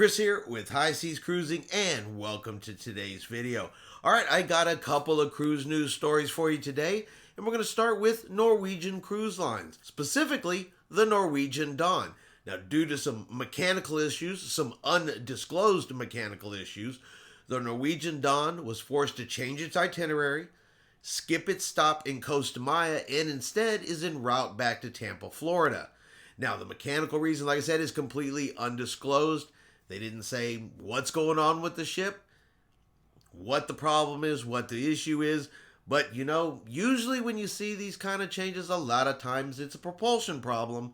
Chris here with High Seas Cruising, and welcome to today's video. Alright, I got a couple of cruise news stories for you today, and we're going to start with Norwegian Cruise Lines, specifically the Norwegian Dawn. Now, due to some mechanical issues, some undisclosed mechanical issues, the Norwegian Dawn was forced to change its itinerary, skip its stop in Costa Maya, and instead is en route back to Tampa, Florida. Now, the mechanical reason, like I said, is completely undisclosed. They didn't say what's going on with the ship, what the problem is, what the issue is. But, you know, usually when you see these kind of changes, a lot of times it's a propulsion problem,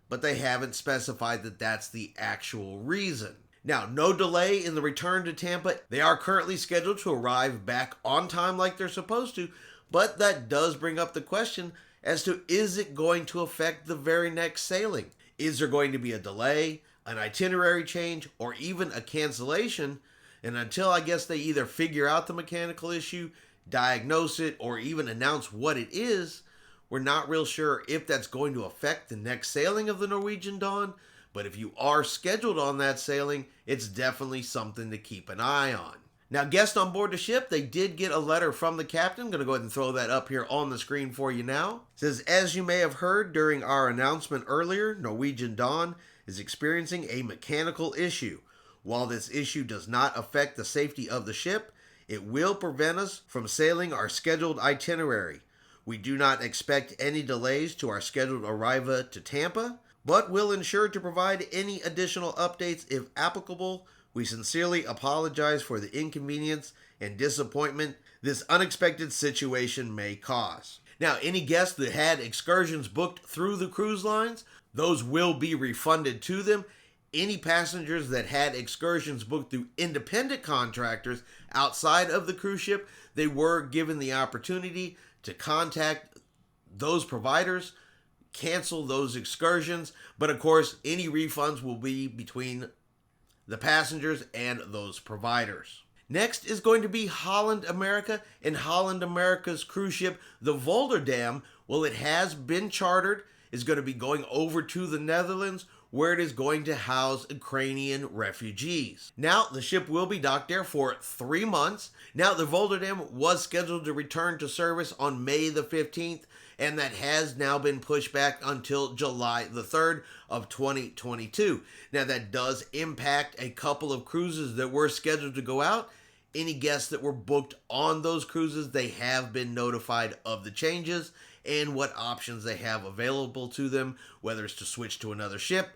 but they haven't specified that that's the actual reason. Now, no delay in the return to Tampa. They are currently scheduled to arrive back on time like they're supposed to, but that does bring up the question as to, is it going to affect the very next sailing? Is there going to be a delay, an itinerary change, or even a cancellation? And until I guess they either figure out the mechanical issue, diagnose it, or even announce what it is, we're not real sure if that's going to affect the next sailing of the Norwegian Dawn. But if you are scheduled on that sailing, it's definitely something to keep an eye on. Now, guests on board the ship, they did get a letter from the captain. I'm going to go ahead and throw that up here on the screen for you now. It says, as you may have heard during our announcement earlier, Norwegian Dawn is experiencing a mechanical issue. While this issue does not affect the safety of the ship, it will prevent us from sailing our scheduled itinerary. We do not expect any delays to our scheduled arrival to Tampa, but will ensure to provide any additional updates if applicable. We sincerely apologize for the inconvenience and disappointment this unexpected situation may cause. Now, any guests that had excursions booked through the cruise lines, those will be refunded to them. Any passengers that had excursions booked through independent contractors outside of the cruise ship, they were given the opportunity to contact those providers, cancel those excursions, but of course, any refunds will be between the passengers and those providers. Next is going to be Holland America, and Holland America's cruise ship, the Volderdam. Well, it has been chartered, is going to be going over to the Netherlands, where it is going to house Ukrainian refugees. Now, the ship will be docked there for 3 months. Now, the Volderdam was scheduled to return to service on May the 15th, and that has now been pushed back until July the 3rd of 2022. Now, that does impact a couple of cruises that were scheduled to go out. Any guests that were booked on those cruises, they have been notified of the changes and what options they have available to them, whether it's to switch to another ship,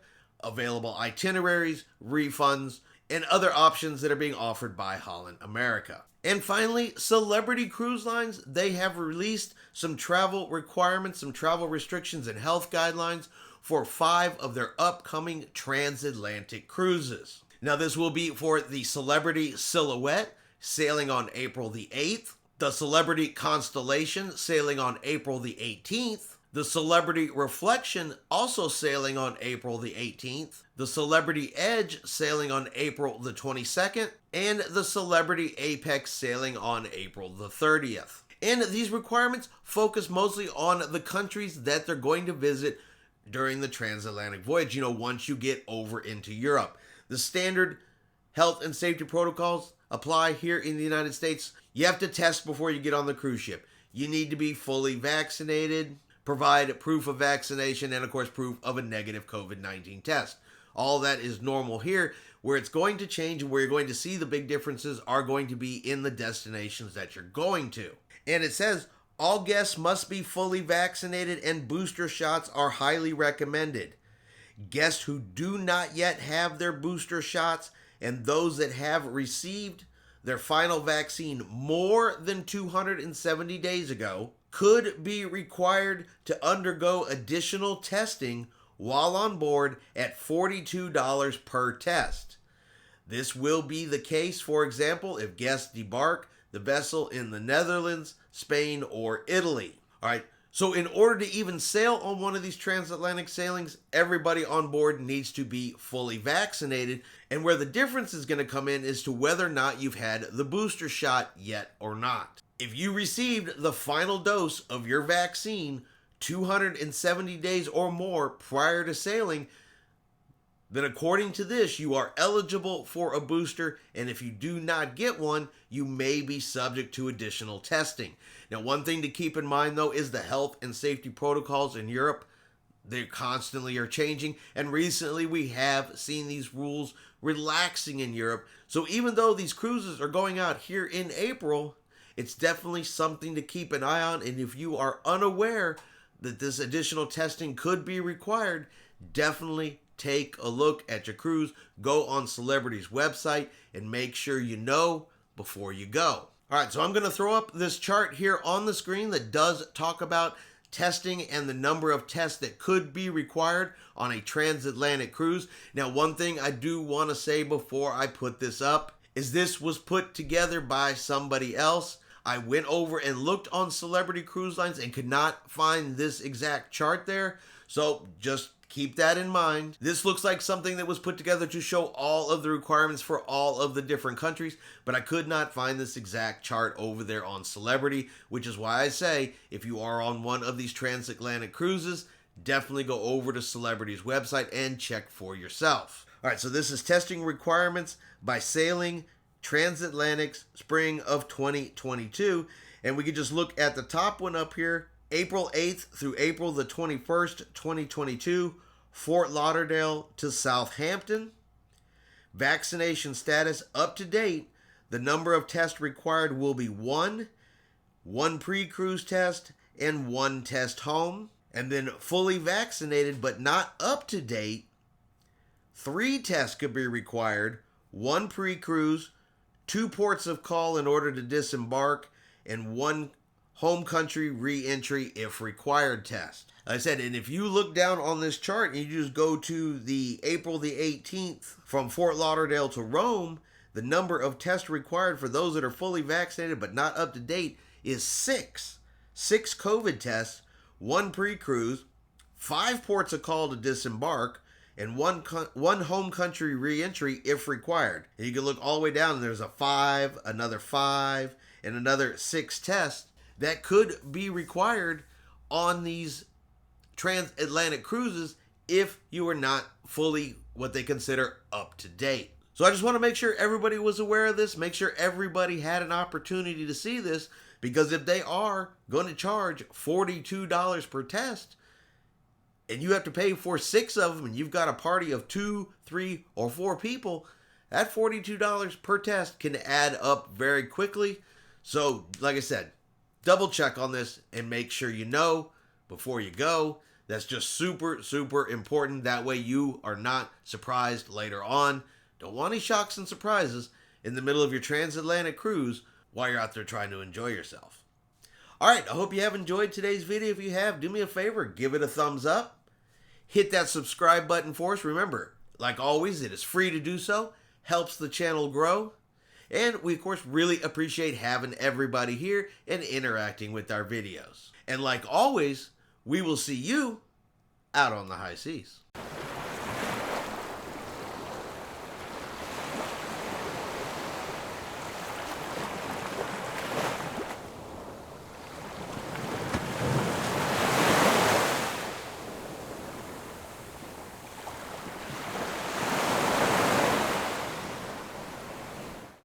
available itineraries, refunds, and other options that are being offered by Holland America. And finally, Celebrity Cruise Lines, they have released some travel requirements, some travel restrictions and health guidelines for 5 of their upcoming transatlantic cruises. Now, this will be for the Celebrity Silhouette, sailing on April the 8th, the Celebrity Constellation, sailing on April the 18th, the Celebrity Reflection, also sailing on April the 18th, the Celebrity Edge, sailing on April the 22nd, and the Celebrity Apex, sailing on April the 30th. And these requirements focus mostly on the countries that they're going to visit during the transatlantic voyage, once you get over into Europe. The standard health and safety protocols apply here in the United States. You have to test before you get on the cruise ship. You need to be fully vaccinated, provide proof of vaccination, and of course proof of a negative COVID-19 test. All that is normal here. Where it's going to change and where you're going to see the big differences are going to be in the destinations that you're going to. And it says, all guests must be fully vaccinated and booster shots are highly recommended. Guests who do not yet have their booster shots and those that have received their final vaccine more than 270 days ago could be required to undergo additional testing while on board at $42 per test. This will be the case, for example, if guests debark the vessel in the Netherlands, Spain, or Italy. All right, so in order to even sail on one of these transatlantic sailings, everybody on board needs to be fully vaccinated. And where the difference is going to come in is to whether or not you've had the booster shot yet or not. If you received the final dose of your vaccine 270 days or more prior to sailing, then according to this, you are eligible for a booster, and if you do not get one, you may be subject to additional testing. Now, one thing to keep in mind, though, is the health and safety protocols in Europe. They constantly are changing, and recently we have seen these rules relaxing in Europe. So even though these cruises are going out here in April, it's definitely something to keep an eye on, and if you are unaware that this additional testing could be required, definitely take a look at your cruise. Go on Celebrity's website and make sure you know before you go. All right, so I'm going to throw up this chart here on the screen that does talk about testing and the number of tests that could be required on a transatlantic cruise. Now, one thing I do want to say before I put this up is this was put together by somebody else. I went over and looked on Celebrity Cruise Lines and could not find this exact chart there. So just keep that in mind. This looks like something that was put together to show all of the requirements for all of the different countries, but I could not find this exact chart over there on Celebrity, which is why I say if you are on one of these transatlantic cruises, definitely go over to Celebrity's website and check for yourself. All right, so this is testing requirements by sailing transatlantic spring of 2022, and we can just look at the top one up here. April 8th through April the 21st, 2022, Fort Lauderdale to Southampton. Vaccination status up to date. The number of tests required will be one pre-cruise test, and one test home. And then fully vaccinated but not up to date, 3 tests could be required, 1 pre-cruise, 2 ports of call in order to disembark, and 1 home country re-entry if required test. Like I said, and if you look down on this chart and you just go to the April the 18th from Fort Lauderdale to Rome, the number of tests required for those that are fully vaccinated but not up to date is 6. 6 COVID tests, 1 pre-cruise, 5 ports of call to disembark, and one home country re-entry if required. And you can look all the way down and there's a 5, another 5, and another 6 tests that could be required on these transatlantic cruises if you are not fully what they consider up to date. So I just want to make sure everybody was aware of this, make sure everybody had an opportunity to see this, because if they are going to charge $42 per test, and you have to pay for 6 of them, and you've got a party of 2, 3, or 4 people, that $42 per test can add up very quickly. So, like I said, double check on this and make sure you know before you go. That's just super, super important. That way you are not surprised later on. Don't want any shocks and surprises in the middle of your transatlantic cruise while you're out there trying to enjoy yourself. All right, I hope you have enjoyed today's video. If you have, do me a favor, give it a thumbs up. Hit that subscribe button for us. Remember, like always, it is free to do so. Helps the channel grow. And we, of course, really appreciate having everybody here and interacting with our videos. And like always, we will see you out on the high seas.